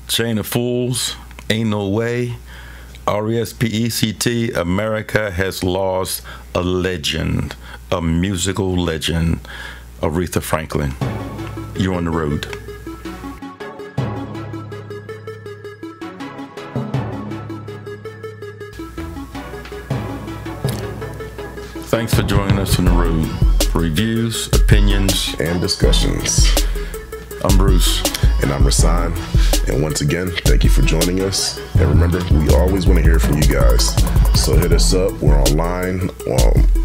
Chain of Fools, Ain't No Way, RESPECT, America has lost a legend, a musical legend, Aretha Franklin. You're on the road. Thanks for joining us on the road. Reviews, opinions, and discussions. I'm Bruce. And I'm Rasan. And once again, thank you for joining us. And remember, we always want to hear from you guys. So hit us up. We're online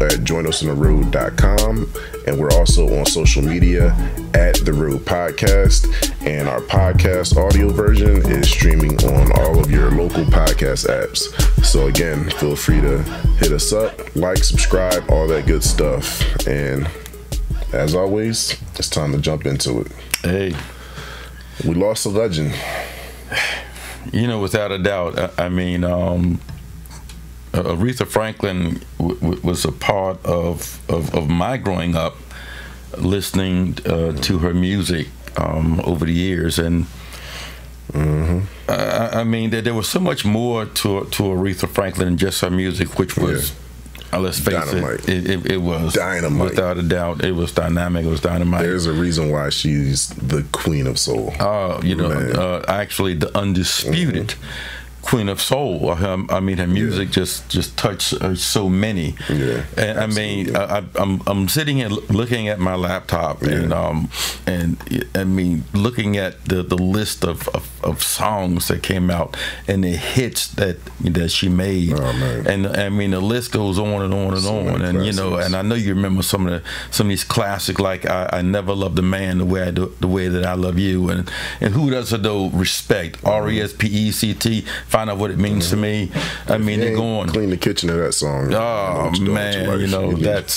at joinusontheroad.com. And we're also on social media at The Road Podcast. And our podcast audio version is streaming on all of your local podcast apps. So again, feel free to hit us up, like, subscribe, all that good stuff. And as always, it's time to jump into it. Hey. We lost a legend. You know, without a doubt. I mean, Aretha Franklin was a part of my growing up, listening to her music over the years, and I mean, there was so much more to Aretha Franklin than just her music, which was. Let's face dynamite. It was dynamite. Without a doubt, it was dynamic. It was dynamite. There's a reason why she's the queen of soul. You know, actually the undisputed queen of soul. I mean, her music just touched so many. Yeah, and I mean, I'm sitting here looking at my laptop, and I mean, looking at the list of songs that came out and the hits that she made. Oh, man. And I mean, the list goes on and on and so on. And you know, and I know you remember some of these classics, like I Never Loved a Man the way that I Love You, and who doesn't know Respect, RESPECT. Find out what it means to me. I mean, they're going clean the kitchen of that song. Oh man, you know that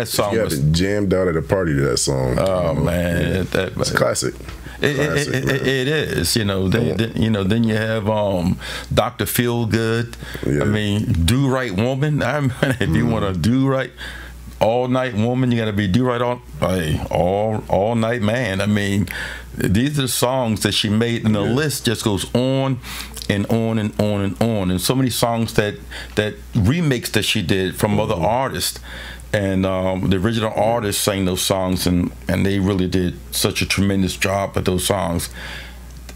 song. You haven't jammed out at a party to that song. Oh man, it's a classic. It is, you know. Then you have Dr. Feelgood. Yeah. I mean, Do Right Woman. If you want to do right all night woman, you got to be do right all night man. I mean, these are songs that she made, and the list just goes on and on and on and on. And so many songs that remakes that she did from other artists. And the original artists sang those songs, and they really did such a tremendous job at those songs.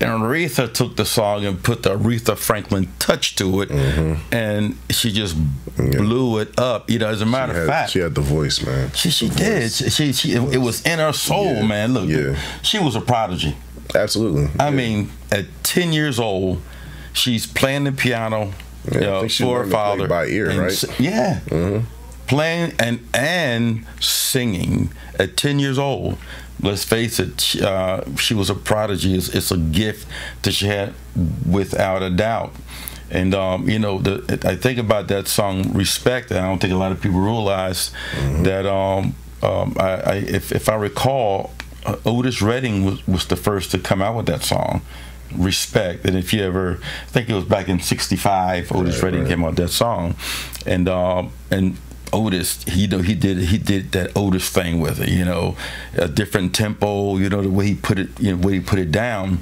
And Aretha took the song and put the Aretha Franklin touch to it, and she just blew it up. You know, as a matter of fact, she had the voice, man. She did. It was in her soul, man. Look, she was a prodigy. Absolutely. I mean, at 10 years old, she's playing the piano I think she for her father by ear, right? Playing and singing at 10 years old. Let's face it, she was a prodigy. It's a gift that she had, without a doubt. And you know, I think about that song Respect, and I don't think a lot of people realize that if I recall, Otis Redding was the first to come out with that song, Respect. And if you ever, I think it was back in '65, Otis Redding came out with that song, and Otis, he did that Otis thing with it, you know, a different tempo, you know, the way he put it, the way he put it down.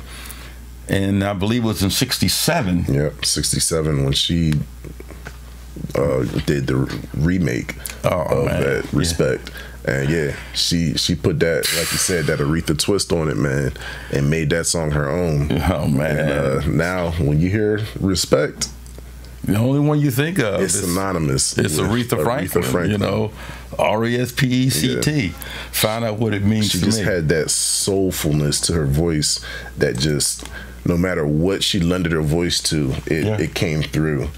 And I believe it was in '67. Yep, '67 when she did the remake of that Respect. And she put that, like you said, that Aretha twist on it, man, and made that song her own. Oh man! And, now when you hear Respect, the only one you think of it's synonymous. It's Aretha Franklin. You know, RESPECT. Find out what it means to me. She just had that soulfulness to her voice that just, no matter what she lended her voice to, it came through.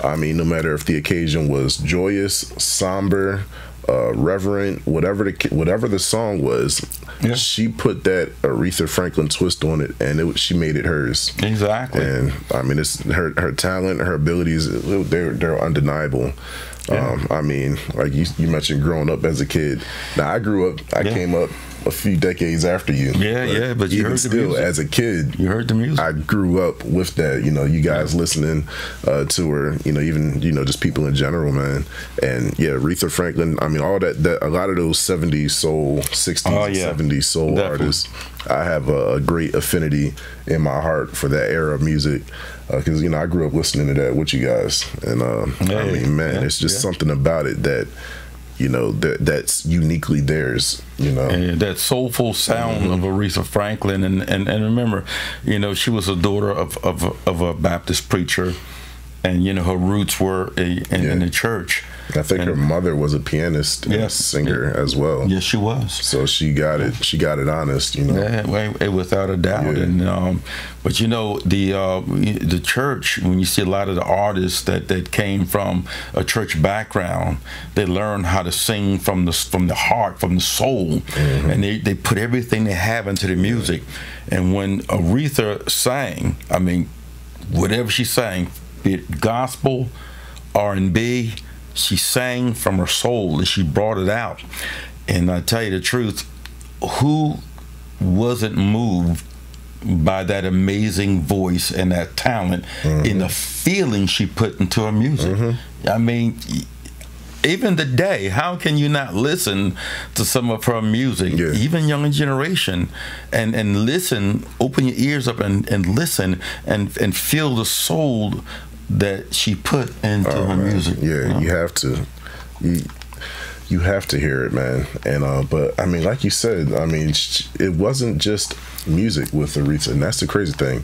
I mean, no matter if the occasion was joyous, somber, reverent, whatever the song was, she put that Aretha Franklin twist on it, and she made it hers. Exactly. And I mean, it's her talent, her abilities, they're undeniable. I mean, like you mentioned growing up as a kid. Now I came up a few decades after you. Yeah, but you heard the music. As a kid, you heard the music. I grew up with that. You guys listening to her. Even just people in general, man. And yeah, Aretha Franklin. I mean, all that a lot of those 70s soul, 60s, and 70s soul artists. I have a great affinity in my heart for that era of music because I grew up listening to that with you guys, and I mean, man, it's just something about it that that's uniquely theirs. And that soulful sound of Aretha Franklin, and remember, she was a daughter of a Baptist preacher, and her roots were in the church. I think her mother was a pianist and a singer as well. Yes, she was. So she got it. She got it honest, Yeah, without a doubt. Yeah. And but the church, when you see a lot of the artists that came from a church background, they learn how to sing from the heart, from the soul, and they put everything they have into the music. And when Aretha sang, I mean, whatever she sang, be it gospel, R&B, she sang from her soul and she brought it out. And I tell you the truth, who wasn't moved by that amazing voice and that talent in the feeling she put into her music? I mean, even today, how can you not listen to some of her music, even younger generation, and listen, open your ears up and listen and feel the soul that she put into her music. Yeah, you have to. You have to hear it, man. And but I mean, like you said, I mean, it wasn't just music with Aretha, and that's the crazy thing.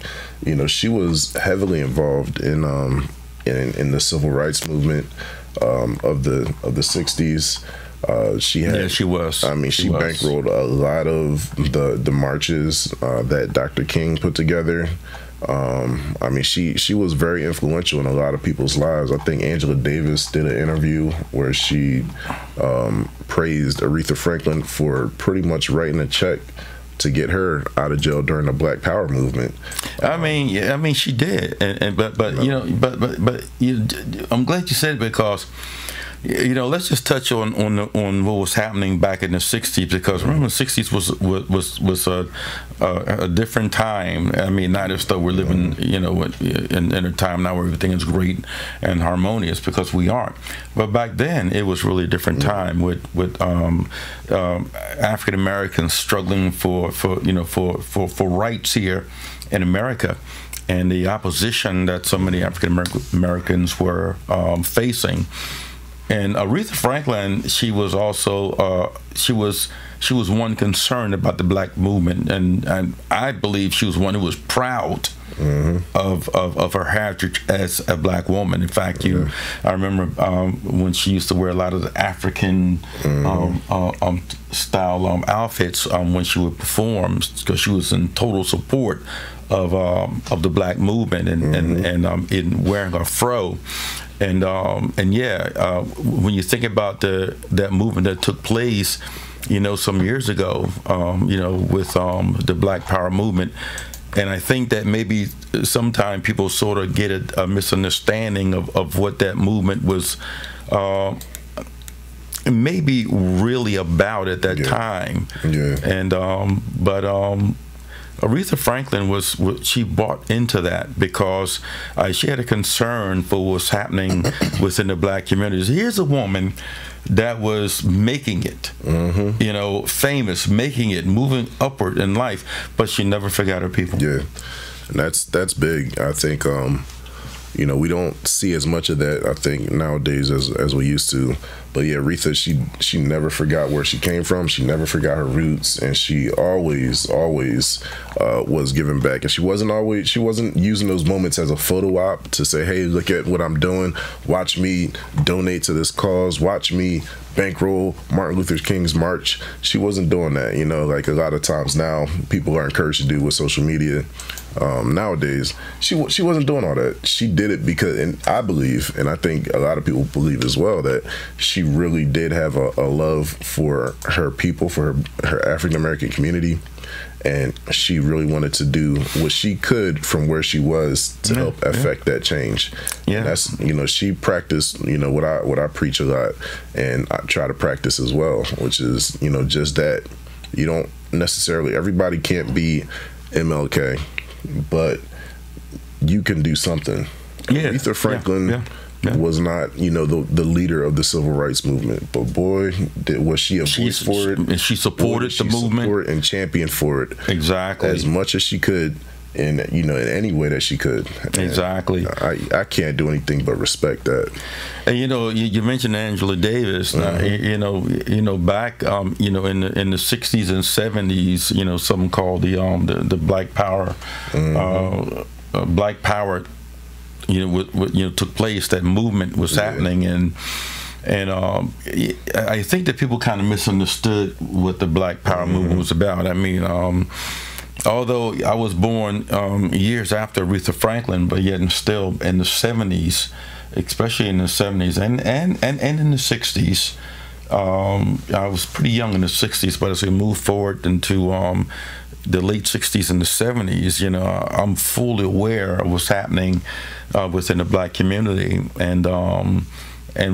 She was heavily involved in the civil rights movement of the 60s. She was. I mean, she bankrolled a lot of the marches that Dr. King put together. I mean, she was very influential in a lot of people's lives. I think Angela Davis did an interview where she praised Aretha Franklin for pretty much writing a check to get her out of jail during the Black Power movement. I mean, she did, but I'm glad you said it because. Let's just touch on what was happening back in the 60s, because remember the 60s was a different time. I mean, not as though we're living in a time now where everything is great and harmonious, because we aren't. But back then it was really a different time with African Americans struggling for rights here in America, and the opposition that so many African Americans were facing. And Aretha Franklin, she was also she was one concerned about the black movement, and I believe she was one who was proud of her heritage as a black woman. In fact, I remember when she used to wear a lot of the African style outfits when she would perform, because she was in total support of the black movement and in wearing a fro. And when you think about that movement that took place, some years ago, with the Black Power movement, and I think that maybe sometimes people sort of get a misunderstanding of what that movement was maybe really about at that time. And Aretha Franklin she bought into that because she had a concern for what was happening within the black communities. Here's a woman that was making it, famous, making it, moving upward in life, but she never forgot her people. Yeah, and that's big. I think we don't see as much of that, I think, nowadays as we used to. But yeah, Aretha, she never forgot where she came from. She never forgot her roots, and she always was giving back. And she wasn't using those moments as a photo op to say, hey, look at what I'm doing. Watch me donate to this cause. Watch me bankroll Martin Luther King's march. She wasn't doing that. Like a lot of times now, people are encouraged to do with social media. Nowadays, she wasn't doing all that. She did it because, and I believe, and I think a lot of people believe as well, that she really did have a love for her people, for her African American community, and she really wanted to do what she could from where she was to help affect that change. And that's she practiced what I preach a lot, and I try to practice as well, which is just that. You don't necessarily, everybody can't be MLK, but you can do something. Yeah. Aretha Franklin was not, you know, the leader of the civil rights movement, but boy, was she a voice for it. She supported the movement and championed for it exactly as much as she could, in, you know, in any way that she could. Exactly. I can't do anything but respect that. And you know, you mentioned Angela Davis. You know, back you know, in the 60s and 70s, you know, something called the Black Power, Black Power, you know, what you know took place. That movement was happening, and I think that people kind of misunderstood what the Black Power movement was about. I mean, although I was born years after Aretha Franklin, but yet still in the 70s, especially in the 70s and in the 60s. I was pretty young in the 60s, but as we moved forward into the late 60s and the 70s, you know, I'm fully aware of what's happening within the black community, and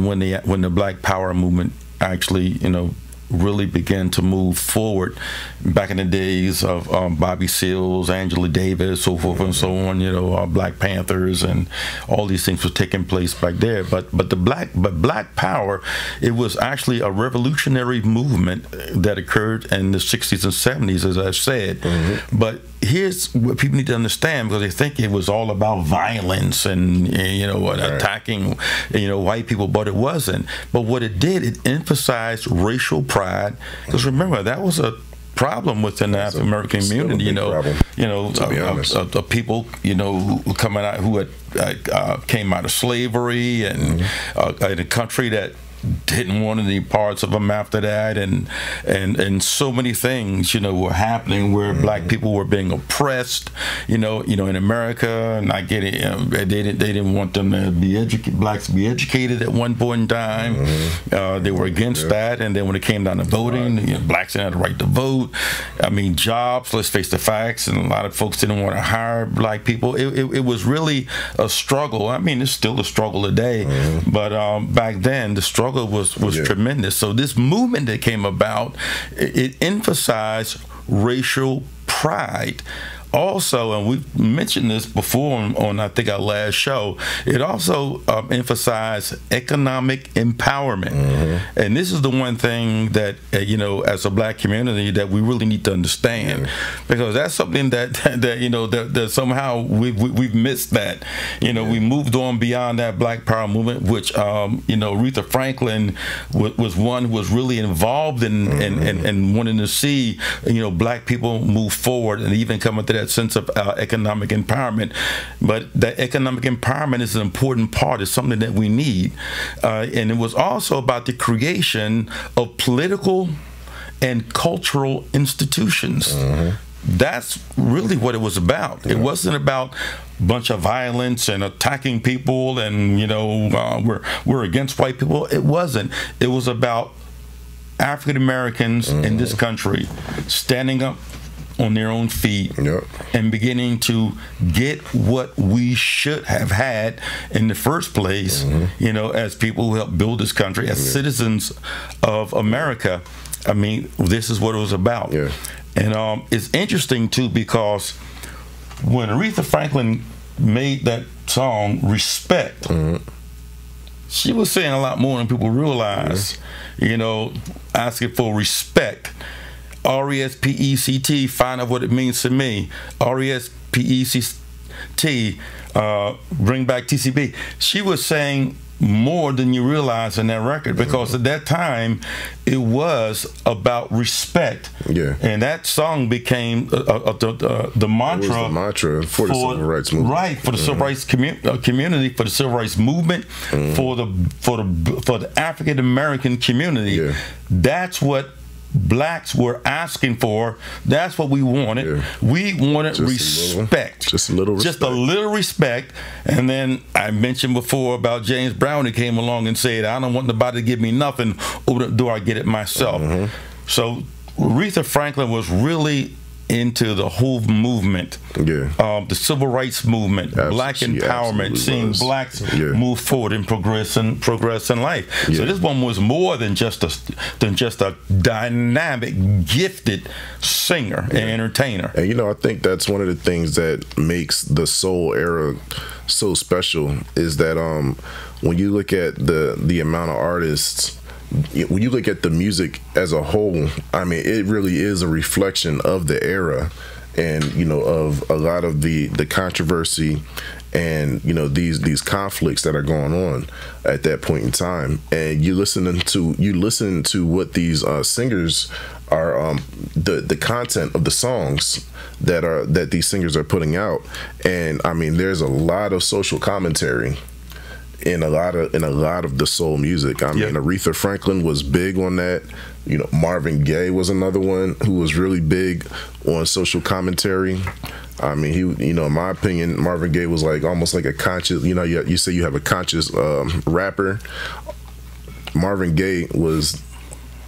when the Black Power movement actually, you know, really began to move forward back in the days of Bobby Seals, Angela Davis, so forth and so on, you know, Black Panthers and all these things were taking place back there. But Black Power, it was actually a revolutionary movement that occurred in the 60s and 70s, as I said. But here's what people need to understand, because they think it was all about violence and, you know, attacking, you know, white people, but it wasn't. But what it did, it emphasized racial pride, because remember, that was a problem within the African American community. You know, people, you know, who coming out, who had came out of slavery, and in a country that didn't want any parts of them after that, and so many things, you know, were happening where black people were being oppressed, you know, in America, not getting, they didn't want them to be educated, blacks to be educated at one point in time. They were against that, and then when it came down to voting, you know, blacks didn't have the right to vote. I mean, jobs, let's face the facts, and a lot of folks didn't want to hire black people. It was really a struggle. I mean, it's still a struggle today, but back then the struggle was tremendous. So this movement that came about, it emphasized racial pride. Also, and we've mentioned this before on I think our last show, it also emphasized economic empowerment. And this is the one thing that, you know, as a black community, that we really need to understand, because that's something that you know, that somehow we've missed that. You know, we moved on beyond that Black Power movement, which you know, Aretha Franklin was one who was really involved in wanting to see, you know, black people move forward and even come into that sense of economic empowerment. But that economic empowerment is an important part. It's something that we need, and it was also about the creation of political and cultural institutions. That's really what it was about. It wasn't about a bunch of violence and attacking people and, you know, we're against white people. It wasn't. It was about African Americans in this country standing up on their own feet and beginning to get what we should have had in the first place, you know, as people who helped build this country, as citizens of America. I mean, this is what it was about. And it's interesting too, because when Aretha Franklin made that song Respect, she was saying a lot more than people realize, you know, asking for respect. R-E-S-P-E-C-T, find out what it means to me. R-E-S-P-E-C-T, bring back TCB. She was saying more than you realize in that record, because at that time it was about respect. And that song became the mantra. It was the mantra for the civil rights movement. Right, for the civil rights community, for the civil rights movement, for the African American community. That's what blacks were asking for. That's what we wanted. We wanted respect. Just a little respect. Just a little respect. And then I mentioned before about James Brown, who came along and said, I don't want nobody to give me nothing, or do I get it myself? So Aretha Franklin was really into the whole movement, the civil rights movement, black empowerment, seeing blacks move forward and progress in life. So this one was more than just a dynamic, gifted singer and entertainer. And you know, I think that's one of the things that makes the soul era so special is that when you look at the amount of artists, when you look at the music as a whole, I mean, it really is a reflection of the era, and you know, of a lot of the controversy and you know these conflicts that are going on at that point in time. And you listen to what these singers are, the content of the songs that these singers are putting out, and I mean, there's a lot of social commentary in a lot of the soul music. I mean, Aretha Franklin was big on that. You know, Marvin Gaye was another one who was really big on social commentary. I mean, he, you know, in my opinion, Marvin Gaye was like almost like a conscious. You know, you say you have a conscious rapper. Marvin Gaye was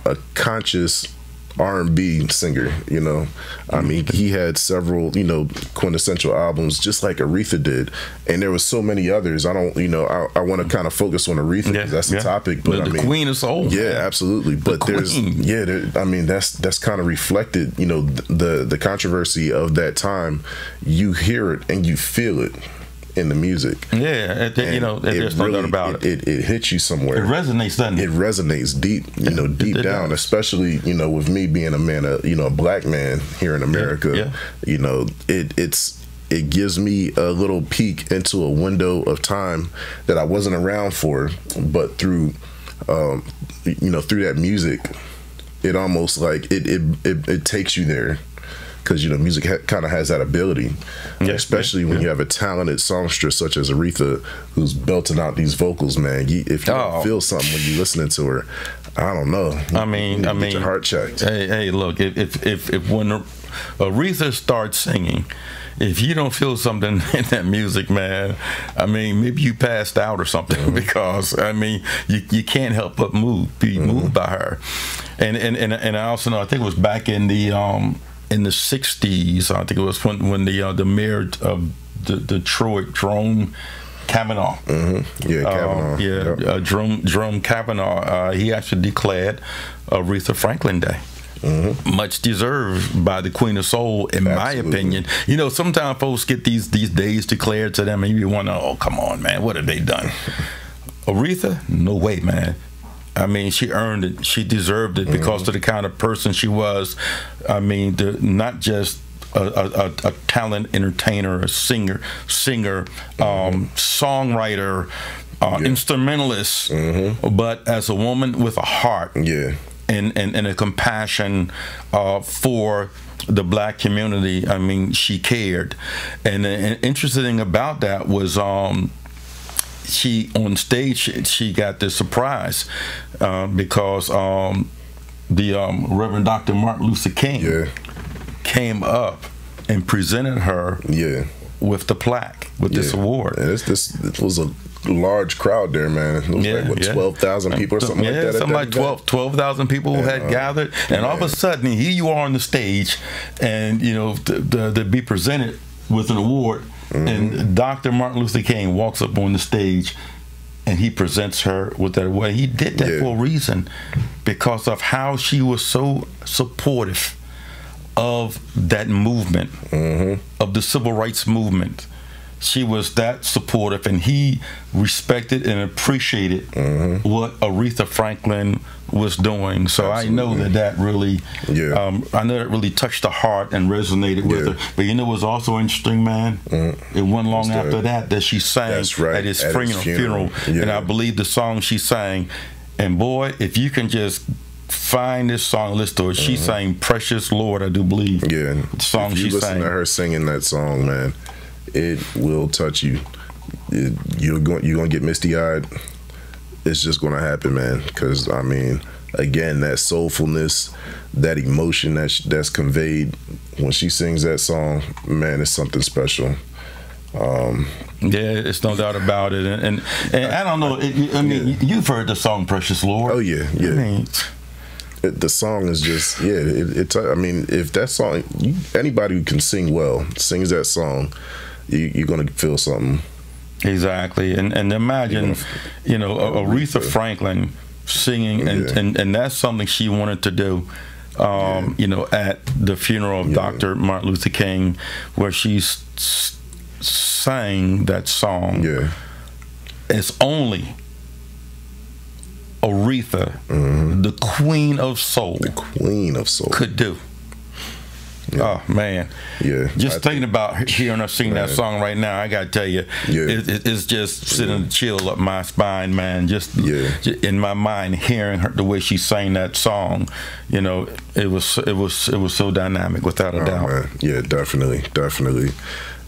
a conscious R&B singer, you know. I mean, he had several, you know, quintessential albums just like Aretha did, and there was so many others. I don't, you know, I want to kind of focus on Aretha because that's the topic, but the queen of soul. Yeah, absolutely. But there's I mean, that's kind of reflected, you know, the controversy of that time. You hear it and you feel it in the music. Yeah, you know, there's no doubt about it. It hits you somewhere. It resonates, doesn't it? It resonates deep, you know, deep down, especially, you know, with me being a man, you know, a black man here in America, you know, it gives me a little peek into a window of time that I wasn't around for, but through, you know, through that music, it almost like it takes you there. Because, you know, music kind of has that ability, especially when you have a talented songstress such as Aretha, who's belting out these vocals, man. If you don't feel something when you're listening to her, I don't know. I mean, get your heart checked. Hey, look, if when Aretha starts singing, if you don't feel something in that music, man, I mean, maybe you passed out or something, because I mean, you can't help but be moved by her. And I also know, I think it was back in the 60s, I think it was when the mayor of Detroit, Jerome Kavanaugh, Jerome Kavanaugh, he actually declared Aretha Franklin Day. Much deserved by the Queen of Soul, in my opinion. You know, sometimes folks get these days declared to them, and you wonder, oh, come on, man, what have they done? Aretha, no way, man. I mean, she earned it. She deserved it because of the kind of person she was. I mean, not just a talent entertainer, a singer, songwriter, instrumentalist, but as a woman with a heart and a compassion for the black community. I mean, she cared. And the interesting thing about that was she on stage, she got this surprise because the Reverend Dr. Martin Luther King came up and presented her with the plaque, with this award. And this was a large crowd there, man. It was like, what, 12,000 people or something like that? Something like 12,000 people had gathered. And all of a sudden, here you are on the stage, and, you know, to be presented with an award. And Dr. Martin Luther King walks up on the stage and he presents her with that award. He did that for a reason, because of how she was so supportive of that movement, of the civil rights movement. She was that supportive, and he respected and appreciated what Aretha Franklin was doing. So I know that really, I know that really touched the heart and resonated with her. But you know, it was also interesting, man. It wasn't long after that she sang at his funeral. And I believe the song she sang. And boy, if you can just find this song, listen to it. She sang "Precious Lord," I do believe. The song if you listen to her singing that song, man, it will touch you. You're gonna get misty-eyed. It's just gonna happen, man. Because I mean, again, that soulfulness, that emotion that's conveyed when she sings that song, man, it's something special. It's no doubt about it. And I don't know. I mean, you've heard the song "Precious Lord." Oh yeah. I mean, the song is just I mean, if that song, anybody who can sing well sings that song, you're gonna feel something. Exactly, and imagine, Aretha Franklin singing, and that's something she wanted to do. At the funeral of Dr. Martin Luther King, where she sang that song. Yeah, it's only Aretha, the Queen of Soul, could do. Yeah. Oh man, just thinking about hearing her sing that song right now, I gotta tell you, it's just sending a chill up my spine, man. Just in my mind, hearing her the way she sang that song, it was so dynamic, without a doubt. Man. Yeah, definitely.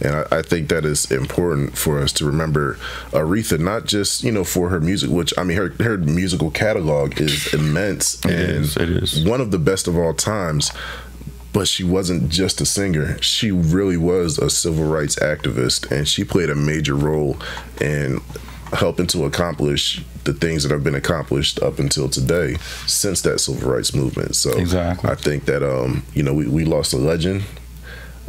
And I think that is important for us to remember Aretha, not just for her music, which I mean her musical catalog is immense. It is one of the best of all times. But she wasn't just a singer. She really was a civil rights activist, and she played a major role in helping to accomplish the things that have been accomplished up until today since that civil rights movement. So I think that we lost a legend.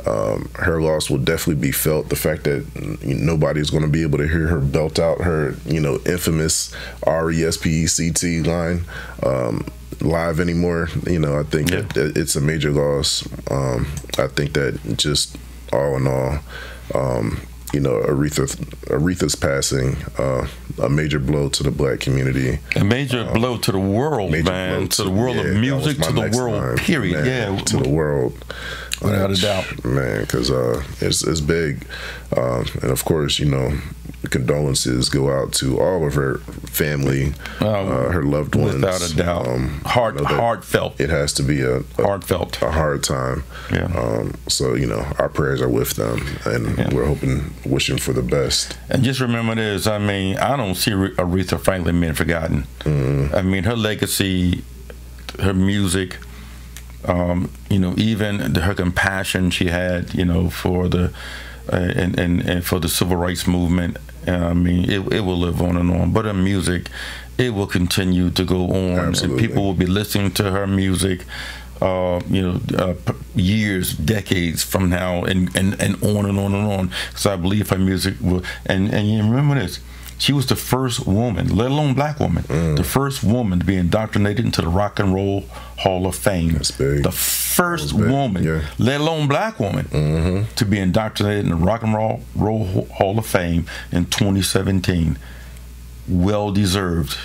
Her loss will definitely be felt. The fact that nobody's going to be able to hear her belt out her infamous RESPECT line live anymore. I think that it's a major loss. I think that just all in all, Aretha's passing, a major blow to the black community, a major blow to the world, man, to the world of music, to the world, period. Man, to the world. Without a doubt, man, because it's big, and of course, condolences go out to all of her family, her loved ones. Without a doubt, heartfelt. It has to be a hard time. Yeah. So our prayers are with them, and we're wishing for the best. And just remember this: I mean, I don't see Aretha Franklin being forgotten. I mean, her legacy, her music. Even her compassion she had, for the and for the civil rights movement. I mean, it will live on and on. But her music, it will continue to go on. Absolutely. And people will be listening to her music, years, decades from now, and on and on and on. Because I believe her music will. And you remember this. She was the first woman, let alone black woman, the first woman to be indoctrinated into the Rock and Roll Hall of Fame. That's big. The first woman, let alone black woman, to be indoctrinated in the Rock and Roll Hall of Fame in 2017. Well deserved.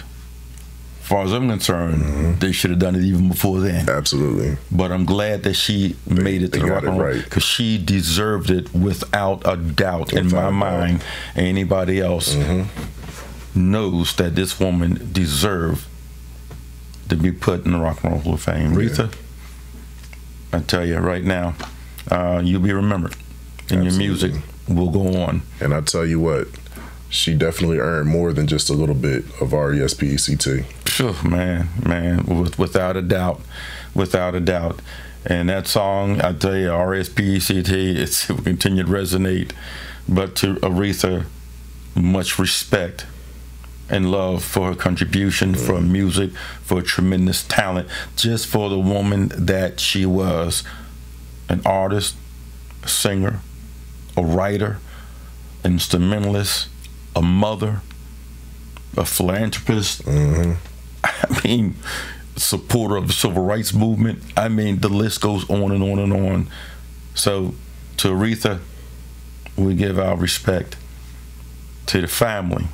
As far as I'm concerned, they should have done it even before then. Absolutely. But I'm glad that she made it to the Rock and Roll, because she deserved it without a doubt in my mind. Anybody else knows that this woman deserved to be put in the Rock and Roll Hall of Fame. Aretha, I tell you right now, you'll be remembered, and your music will go on. And I tell you what, she definitely earned more than just a little bit of RESPECT. Sure, man, without a doubt. And that song, I tell you, RESPECT, it will continue to resonate. But to Aretha, much respect and love for her contribution, for her music, for her tremendous talent, just for the woman that she was. An artist, a singer, a writer, instrumentalist, a mother, a philanthropist. I mean, supporter of the civil rights movement. I mean, the list goes on and on and on. So, to Aretha, we give our respect. To the family,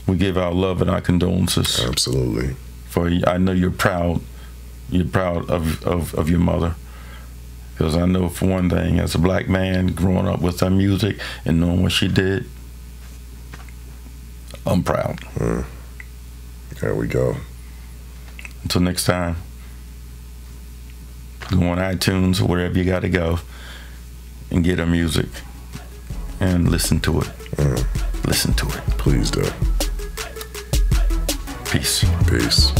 we give our love and our condolences. Absolutely. For I know you're proud. You're proud of your mother. Because I know, for one thing, as a black man growing up with her music and knowing what she did, I'm proud. There we go. Until next time, go on iTunes or wherever you got to go and get her music and listen to it. Listen to it. Please do. Peace. Peace.